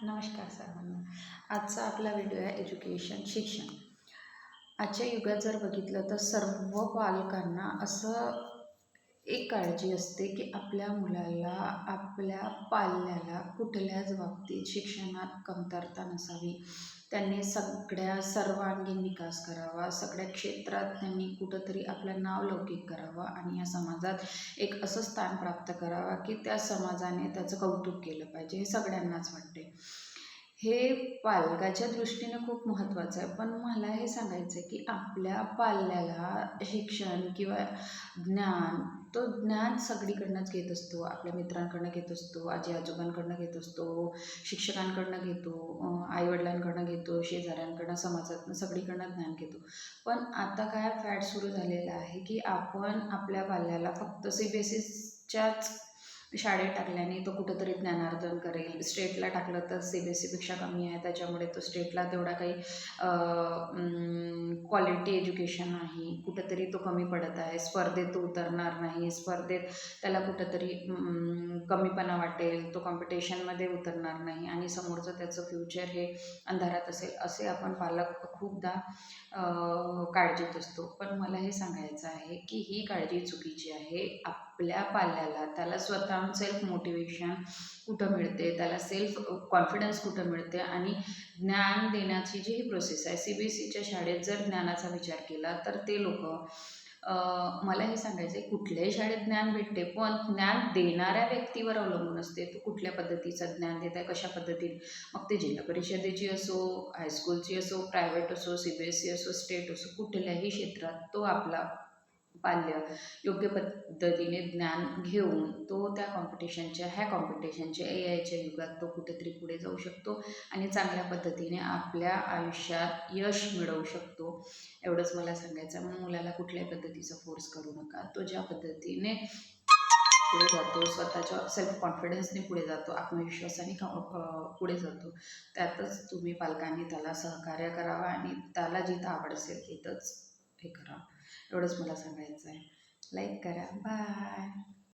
नमस्कार सर्वांना. आजचा आपला व्हिडिओ आहे एज्युकेशन, शिक्षण. आजच्या युगात जर बघितलं तर सर्व पालकांना असं एक काळजी असते की आपल्या मुलाला, आपल्या पाल्याला कुठल्याच बाबतीत शिक्षणात कमतरता नसावी. त्यांनी सगळ्या सर्वांगीण विकास करावा, सगळ्या क्षेत्रात त्यांनी कुठंतरी आपलं नाव लौकिक करावं आणि या समाजात एक असं स्थान प्राप्त करावा की त्या समाजाने त्याचं कौतुक केलं पाहिजे, हे सगळ्यांनाच वाटते. हे पालकाच्या दृष्टीने खूप महत्त्वाचं आहे. पण मला हे सांगायचं आहे की आपल्या पाल्याला शिक्षण किंवा ज्ञान, तो ज्ञान सगळीकडनंच घेत असतो. आपल्या मित्रांकडनं घेत असतो, आजी आजोबांकडनं घेत असतो, शिक्षकांकडनं घेतो, आईवडिलांकडनं घेतो, शेजाऱ्यांकडनं, समाजातनं, सगळीकडनं ज्ञान घेतो. पण आता काय फॅड सुरू झालेलं आहे की आपण आपल्या पाल्याला फक्त CBSEच्याच शाळेत टाकल्याने तो कुठंतरी ज्ञानार्जन करेल. स्टेटला टाकलं तर CBSEपेक्षा कमी आहे, त्याच्यामुळे तो स्टेटला तेवढा काही क्वालिटी एज्युकेशन नाही, कुठंतरी तो कमी पडत आहे. स्पर्धेत तो उतरणार नाही, स्पर्धेत त्याला कुठंतरी कमीपणा वाटेल, तो कॉम्पिटिशनमध्ये उतरणार नाही आणि समोरचं त्याचं फ्युचर हे अंधारात असेल, असे आपण पालक खूपदा काळजीत असतो. पण मला हे सांगायचं आहे की ही काळजी चुकीची आहे. आपल्या पाल्याला, त्याला स्वतःहून सेल्फ मोटिवेशन कुठं मिळते, त्याला सेल्फ कॉन्फिडन्स कुठं मिळते आणि ज्ञान देण्याची जी ही प्रोसेस आहे, CBSEच्या शाळेत जर ज्ञानाचा विचार केला तर ते लोक, मला हे सांगायचं आहे, कुठल्याही शाळेत ज्ञान भेटते, पण ज्ञान देणाऱ्या व्यक्तीवर अवलंबून असते. तो कुठल्या पद्धतीचं ज्ञान देत आहे, कशा पद्धतीने. मग ते जिल्हा परिषदेची असो, हायस्कूलची असो, प्रायव्हेट असो, CBSE असो, स्टेट असो, कुठल्याही क्षेत्रात तो आपला पाल्य योग्य पद्धतीने ज्ञान घेऊन तो त्या ह्या कॉम्पिटिशनच्या AIच्या युगात तो कुठेतरी पुढे जाऊ शकतो आणि चांगल्या पद्धतीने आपल्या आयुष्यात यश मिळवू शकतो. एवढंच मला सांगायचं. मग मुलाला कुठल्याही पद्धतीचा फोर्स करू नका. तो ज्या पद्धतीने पुढे जातो, स्वतःच्या सेल्फ कॉन्फिडन्सने पुढे जातो, आत्मविश्वासाने पुढे जातो, त्यातच तुम्ही पालकांनी त्याला सहकार्य करावं आणि त्याला जिथं आवड असेल तिथंच हे करावं. एवढंच मला सांगायचं आहे. लाईक करा. बाय.